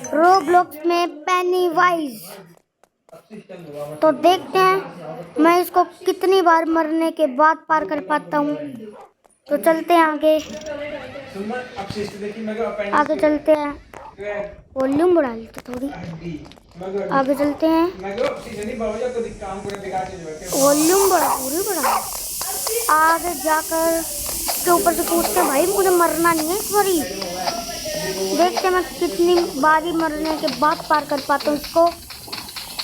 Roblox में penny-wise. तो देखते हैं मैं इसको कितनी बार मरने के बाद पार कर पाता हूँ। तो चलते हैं आगे, आगे चलते हैं। वॉल्यूम बढ़ा लेते थोड़ी, आगे चलते हैं। वॉल्यूम बढ़ा, पूरी बढ़ा। आगे जाकर इसके ऊपर से कूदते हैं। भाई मुझे मरना नहीं है इस बारी। देखते हैं मैं कितनी बारी मरने के बाद पार कर पाता हूँ इसको।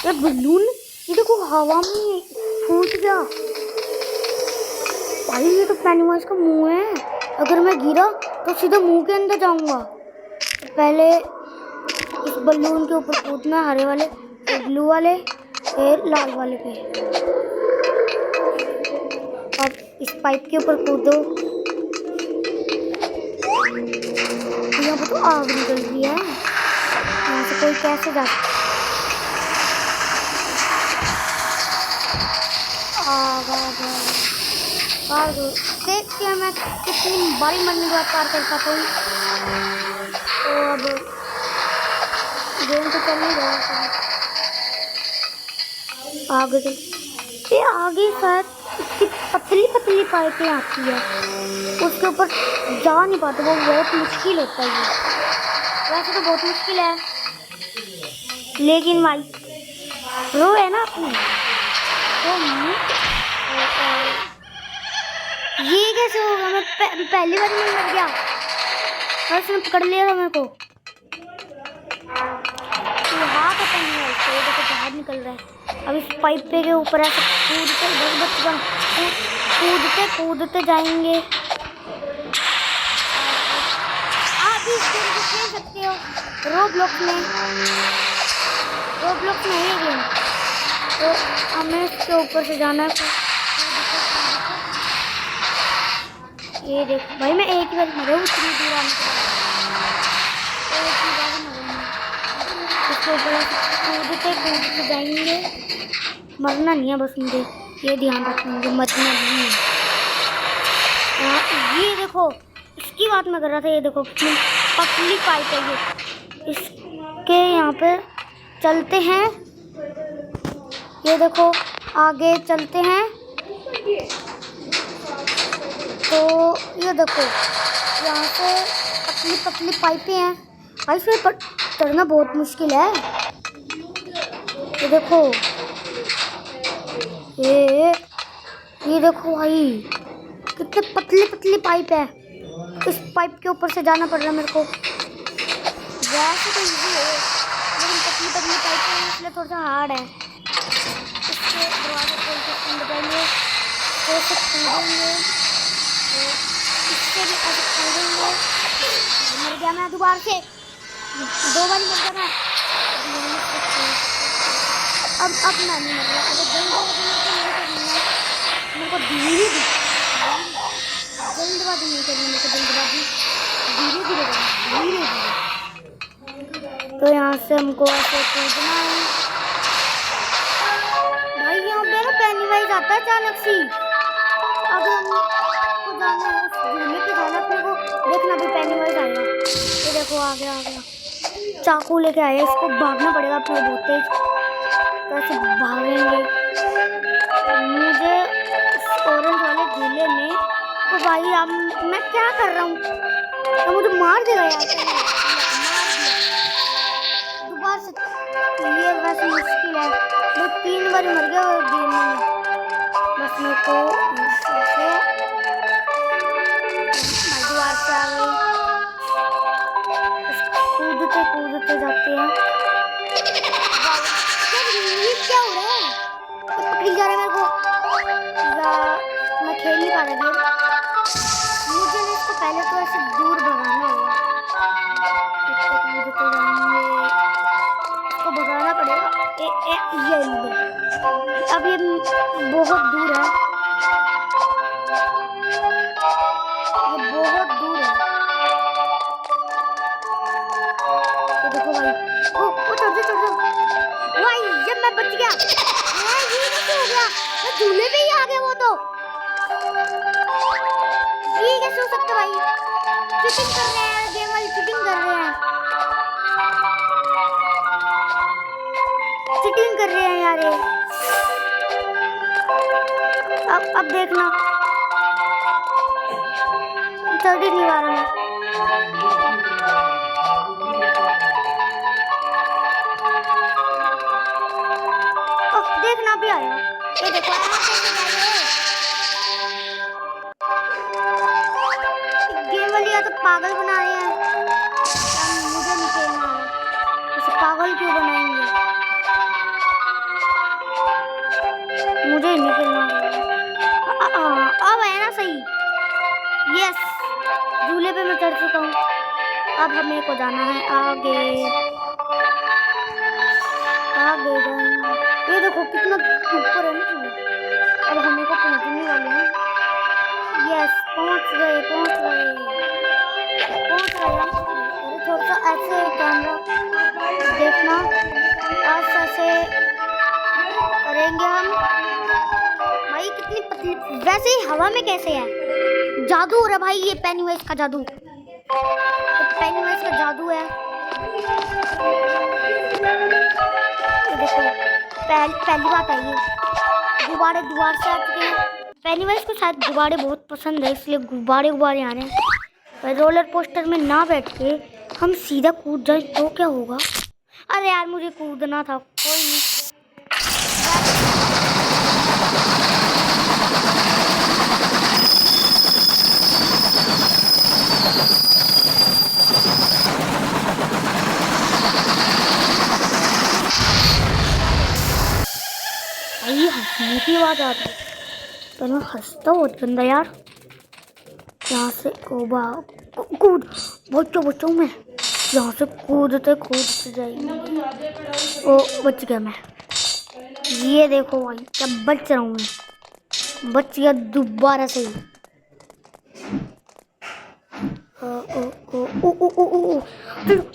ये बलून, ये देखो हवा में फूट गया। भाई ये तो पेनीवाइज का मुंह है। अगर मैं गिरा तो सीधे मुंह के अंदर जाऊंगा। पहले इस बलून के ऊपर कूदना, हरे वाले, फिर ब्लू वाले, फिर लाल वाले पे। अब इस पाइप के ऊपर कूदो। यहाँ पर तो आग निकल रही है। यहाँ से कोई कैसे जा पार दो। देखते हैं मैं कितनी बारी मरने के बाद पार कर पाता हूँ। तो अब गेम तो चल नहीं रहा। आगे चल, ये आगे शायद इसकी पतली पतली पाइपें आती है, उसके ऊपर जा नहीं पाते। वो बहुत मुश्किल होता है। ये वैसे तो बहुत मुश्किल है, लेकिन भाई रो है ना अपनी तो ये कैसे होगा? मैं पहली बार में मर गया और उसने पकड़ लिया था मेरे को। हाथ पता नहीं है इसको, देखो बाहर निकल रहा है। अब इस पाइप पे के ऊपर ऐसे कूदते कूदते जाएंगे। आप भी इस गेम को खेल सकते हो रोब्लॉक्स में। रोब्लॉक्स में है गेम, तो हमें इसके ऊपर से जाना है। ये देखो भाई, मैं एक ही बार मरा हूँ इतनी दूर आने के बाद। एक ही बार मरूंगा। इसके ऊपर कूदते कूदते जाएंगे। मरना नहीं है बस मुझे, ये ध्यान रखना, मुझे मरना नहीं है। ये देखो, इसकी बात मैं कर रहा था। ये देखो पतली पाइप है ये, इसके यहाँ पे चलते हैं। ये देखो आगे चलते हैं। तो ये देखो यहाँ से पतली पतली पाइपें हैं भाई, इसमें चढ़ना बहुत मुश्किल है। ये देखो, ये देखो भाई कितने पतली पतली पाइप है। इस पाइप के ऊपर से जाना पड़ रहा है मेरे को। वैसे तो इजी है, लेकिन पतली पतली पाइप है इसलिए थोड़ा सा हार्ड है। इसके दरवाजे खोल के बताएंगे, इससे भी ऐसे कूदेंगे। मर गया मैं दोबारा से, 2 बार मर गया मैं। अब मैं नहीं मर रहा। अगर जल्दबाजी मेरे को धीरे धीरे जल्दबाजी नहीं करनी, मेरे को जल्दबाजी धीरे धीरे करना, धीरे धीरे। तो यहाँ से हमको ऐसे कूदना है भाई। यहाँ पे ना पेनीवाइज आता है अचानक से। अगर हमको जाना है उस झूले पे जाना, अपने को देखना भी पेनीवाइज आएगा। ये देखो आ गया आ गया, चाकू लेके आया। इसको भागना पड़ेगा अपने बहुत तेज, कैसे भागेंगे। मुझे इस ऑरेंज वाले झूले में तो भाई अब मैं क्या कर रहा हूँ, तो मुझे मार देगा यार। दोबारा से ये वैसे मुश्किल है। मैं 3 बार मर गया और गेम में बस मेरे को दोबारा से आ गई। कूदते कूदते जाते हैं। ये क्या हो रहा है? पकड़ी जा रहा है मेरे को, मैं खेल नहीं पा रहा गेम। मुझे ना इसको पहले तो ऐसे दूर भगाना होगा। इसको भगाना पड़ेगा। ये अब ये बहुत दूर है, ये बहुत दूर है। तो देखो भाई, ओ चढ़ जा भाई, जब मैं बच गया। ये कैसे हो गया? मैं झूले पे ही आ गया। वो तो ये कैसे हो सकता भाई? चीटिंग कर रहे हैं, गेम वाले चीटिंग कर रहे हैं। कर रहे हैं यार ये। अब देखना चढ़ ही नहीं पा रहा मैं। अब देखना भी आया। ये देखो गेम वाली या तो पागल बना रहे हैं। मुझे नहीं खेलना है, इसे पागल क्यों बनाएंगे? मुझे नहीं खेलना अब है ना सही। यस, झूले पे मैं चढ़ चुका हूँ। अब हमें को जाना है आगे आगे जाना। ये देखो कितना ऊपर है ना। अब हमें को पहुँचने वाले हैं। यस, पहुँच गए अरे थोड़ा सा ऐसे कैमरा देखना, ऐसे करेंगे हम। भाई कितनी पतली, वैसे ही हवा में कैसे है? जादू हो रहा भाई, ये पेनीवाइज का जादू, पेनीवाइज का जादू है। देखो पहली बात है ये गुब्बारे से आ चुके हैं। पेनीवाइज को शायद गुब्बारे बहुत पसंद है, इसलिए गुब्बारे आ रहे हैं। पर रोलर कोस्टर में ना बैठ के हम सीधा कूद जाए तो क्या होगा? अरे यार मुझे कूदना था, कोई नहीं। हंसने की आवाज आ रही है, पर मैं हंसता बहुत गंदा यार। यहाँ से कूद बच्चों में यहाँ से कूदते जाएंगे। ओ बच गया मैं। ये देखो भाई क्या बच रहा हूँ मैं, बच गया दोबारा से ही।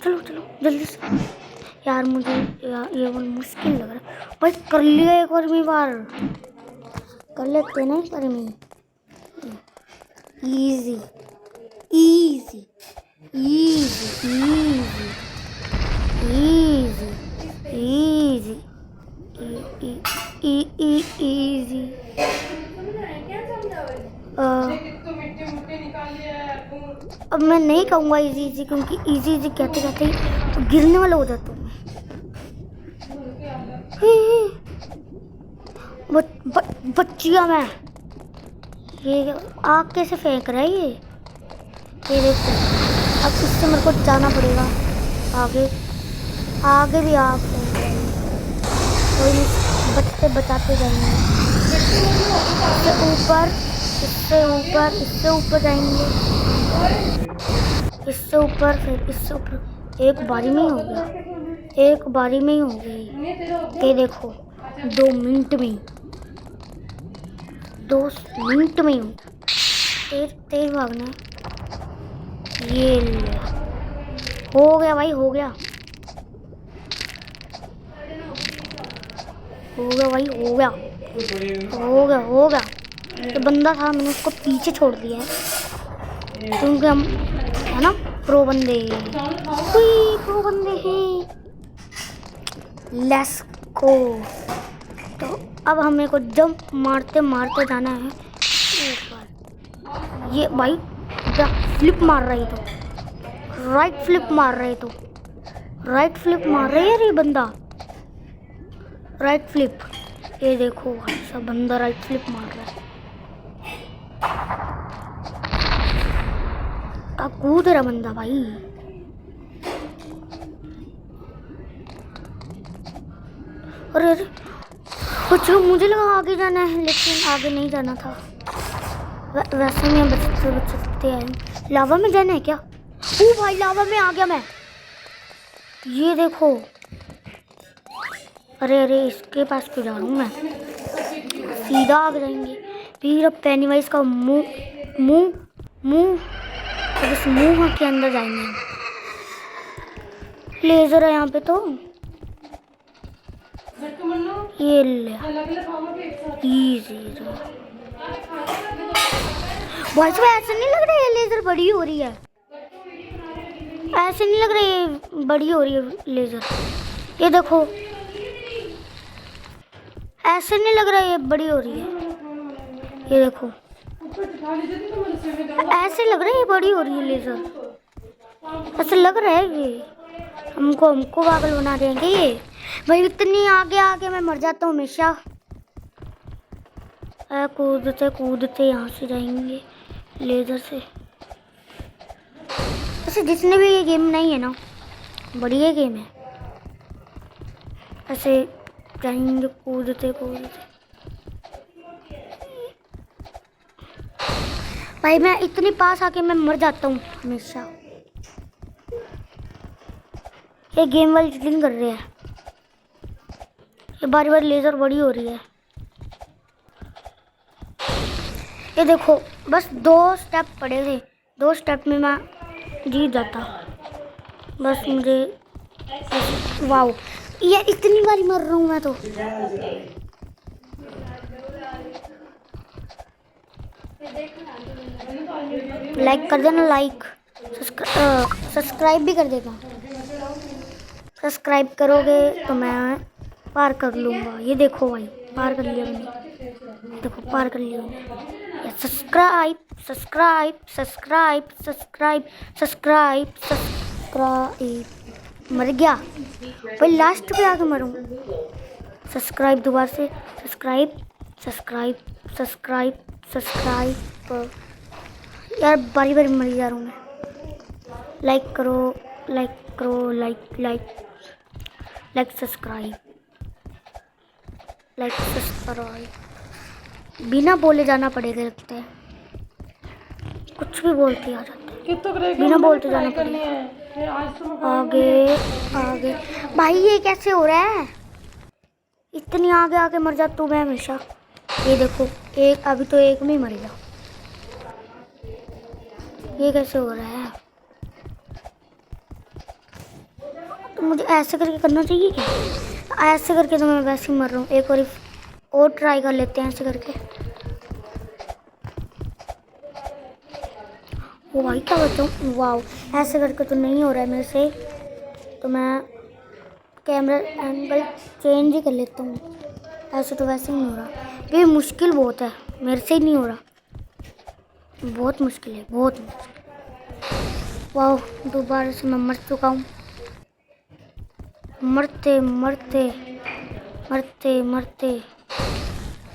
चलो जल्दी से यार, मुझे ये मुश्किल लग रहा है भाई। कर लिया एक बार कर लेते ना पर में। Easy easy easy easy easy easy easy. अब मैं नहीं कहूँगा इजी क्योंकि इजी कहते कहते गिरने वाला हो जाता हूँ। बच्चिया मैं, ये आग कैसे फेंक रहा है ये देखो। अब इससे मेरे को जाना पड़ेगा आगे भी आग फेंक रही है। कोई नहीं, बचाते जाएंगे। इससे ऊपर जाएंगे, इससे ऊपर, फिर इससे ऊपर। एक बारी में ही हो गई। ये देखो 2 मिनट में ही तेज भागना। ये हो गया भाई, हो गया तो बंदा था, मैंने उसको पीछे छोड़ दिया है क्योंकि हम है ना प्रो बंदे हैं। Let's go. तो अब हमें को जंप मारते जाना है ऊपर। ये भाई फ्लिप मार रही तो राइट फ्लिप मार रहे यार ये बंदा। राइट फ्लिप, ये देखो भाई सब बंदा राइट फ्लिप मार रहा है। अब कूद रहा बंदा भाई। अरे कुछ मुझे लगा आगे जाना है, लेकिन आगे नहीं जाना था। वैसे में बचते आए। लावा में जाना है क्या? ओ भाई लावा में आ गया मैं, ये देखो। अरे इसके पास क्यों जा रहा हूँ मैं? सीधा आगे जाएंगे। फिर अब पेनीवाइज का मुंह अब इस मुंह के अंदर जाएंगे। लेजर है यहाँ पे तो। ये ले इजी। वॉइस में ऐसा नहीं लग रहा है लेजर बड़ी हो रही है, ऐसे नहीं लग रहा है बड़ी हो रही है लेजर। ये देखो ऐसे नहीं लग रहा है ये बड़ी हो रही है, ये देखो ऐसे लग रहा है ये बड़ी हो रही है लेजर, ऐसे लग रहा है ये हमको पागल बना देंगे ये। भाई इतनी आगे आगे मैं मर जाता हूँ हमेशा। कूदते कूदते यहाँ से जाएंगे लेजर से। ऐसे जितने भी ये गेम नहीं है ना, बढ़िया गेम है। ऐसे जाएंगे कूदते कूदते। भाई मैं इतनी पास आके मैं मर जाता हूँ हमेशा। ये गेम वाली चीटिंग कर रहे हैं, ये बारी बारी लेजर बड़ी हो रही है। ये देखो बस 2 स्टेप पड़े थे, 2 स्टेप में मैं जीत जाता। बस मुझे वाओ, ये इतनी बारी मर रहा हूँ मैं तो। लाइक कर देना, लाइक सब्सक्राइब भी कर देना। सब्सक्राइब करोगे तो मैं पार कर लूँगा। ये देखो भाई पार कर लिया मैंने, देखो पार कर लिया मैंने। Subscribe subscribe subscribe subscribe subscribe subscribe. मर गया भाई, लास्ट पे आके मरूँ। सब्सक्राइब दोबारा से, सब्सक्राइब सब्सक्राइब सब्सक्राइब सब्सक्राइब। यार बारी बारी मर जा रहा हूँ मैं। लाइक करो लाइक करो, like like like subscribe like subscribe. बिना बोले जाना पड़ेगा लगता है, कुछ भी बोलते आ जाते हैं, बिना बोलते जाना पड़ेगा। आगे आगे भाई, ये कैसे हो रहा है? इतनी आगे आगे मर जाता हूँ मैं हमेशा। ये देखो एक, अभी तो एक में ही मरेगा। ये कैसे हो रहा है? तो मुझे ऐसे करके करना चाहिए क्या? ऐसे करके तो मैं वैसे ही मर रहा हूँ। एक और ट्राई कर लेते हैं ऐसे करके। वो भाई क्या बताऊँ, वाओ ऐसे करके तो नहीं हो रहा है मेरे से। तो मैं कैमरा एंगल चेंज ही कर लेता हूँ। ऐसे तो वैसे ही नहीं हो रहा। ये मुश्किल बहुत है, मेरे से ही नहीं हो रहा, बहुत मुश्किल है, बहुत मुश्किल। वाओ दोबारा से मैं मर चुका हूँ। मरते मरते मरते मरते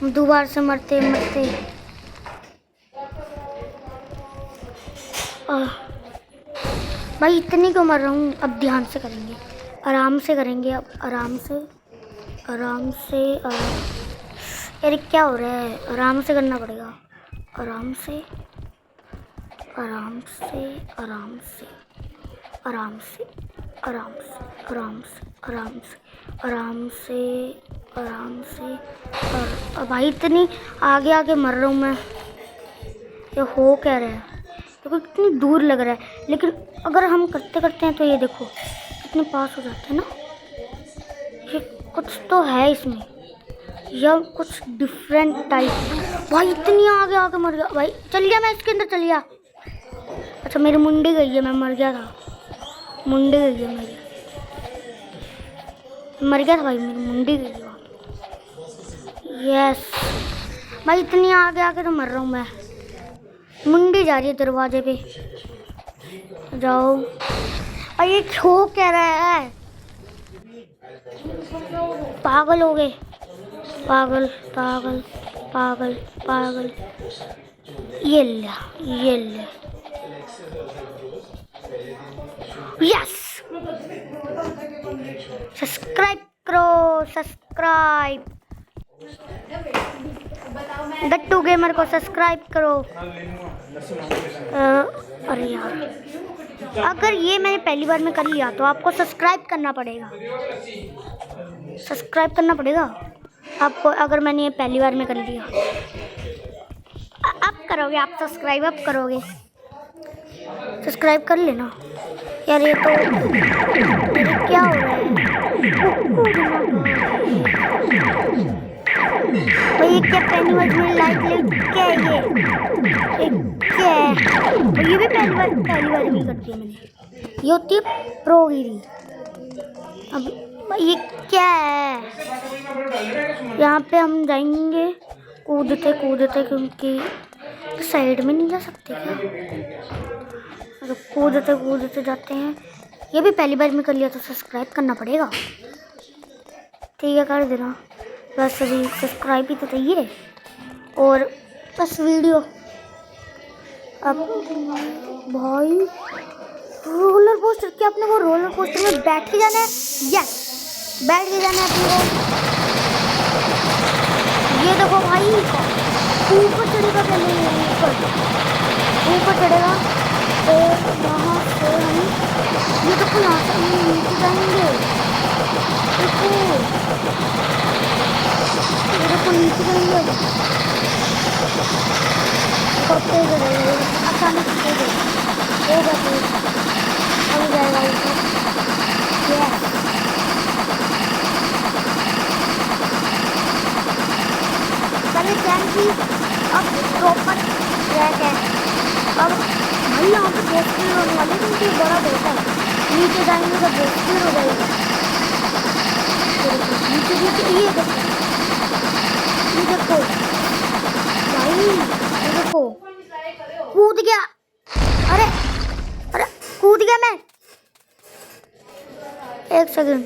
दोबारा से मरते मरते। भाई इतनी क्यों मर रहा हूँ? अब ध्यान से करेंगे, आराम से करेंगे, अब आराम से आराम से। अरे क्या हो रहा है? आराम से करना पड़ेगा, आराम से आराम से आराम से आराम से आराम से आराम से आराम से आराम से आराम से। और भाई इतनी आगे आगे मर रहा हूँ मैं, ये हो क्या रहा है? देखो कितनी दूर लग रहा है, लेकिन अगर हम करते करते हैं तो ये देखो कितने पास हो जाते हैं ना। ये कुछ तो है इसमें, या कुछ डिफरेंट टाइप। भाई इतनी आगे आगे मर गया भाई। चल गया मैं इसके अंदर, चल गया। अच्छा मेरी मुंडी गई है, मैं मर गया था, मुंडी गई है मेरी, मर गया था भाई, मेरी मुंडी गई है। यस भाई इतनी आगे आगे तो मर रहा हूँ मैं। मुंडी जा रही है दरवाजे पे, जाओ। और ये छो क्या रहा है? पागल हो गए, पागल पागल पागल पागल। ये ले यस। सब्सक्राइब करो, सब्सक्राइब। गट्टू गेमर को सब्सक्राइब करो। अरे यार, अगर ये मैंने पहली बार में कर लिया तो आपको सब्सक्राइब करना पड़ेगा, सब्सक्राइब करना पड़ेगा आपको। अगर मैंने ये पहली बार में कर लिया, अब करोगे आप सब्सक्राइब, अब करोगे सब्सक्राइब कर लेना यार। ये तो क्या हो रहा है भाई? ये क्या पेनीवाइज में लाइट क्या है? ये क्या है? ये भी पहली बार में करती है मैंने। ये होती है प्रोगिरी। अब ये क्या है? यहाँ पे हम जाएंगे कूदते कूदते, क्योंकि साइड में नहीं जा सकते क्या? तो कूदते कूदते जाते हैं। ये भी पहली बार में कर लिया तो सब्सक्राइब करना पड़ेगा। ठीक है, कर देना। बस अभी सब्सक्राइब ही तो चाहिए और बस वीडियो। अब भाई रोलर कोस्टर, क्या अपने को रोलर कोस्टर में बैठ के जाना है? यस, बैठ के जाना है अपने को। ये देखो भाई, ऊपर चढ़ेगा, पहले ऊपर चढ़ेगा तो यहाँ से हम, ये देखो यहाँ से हम नीचे जाएंगे। देखो ये देखो नीचे जाएंगे। अब तेज हो जाएगा, अचानक तेज होगा, तेज हो जाएगा ऊपर। यस, पहले चैन की, अब प्रॉपर ट्रैक है। अब भाई यहाँ पे बहुत स्पीड होने वाली है, क्योंकि बड़ा बेहतर है। नीचे जाएंगे तो बहुत स्पीड हो जाएगी। नीचे नीचे ये देखो, ये देखो भाई, ये देखो कूद गया। अरे अरे कूद गया मैं। एक सेकंड,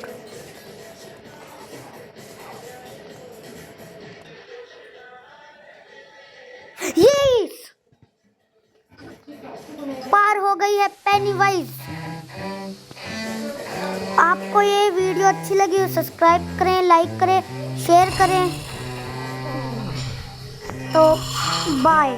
यस, पार हो गई है पेनीवाइज। आपको ये वीडियो अच्छी लगी हो सब्सक्राइब करें, लाइक करें, शेयर करें। तो बाय।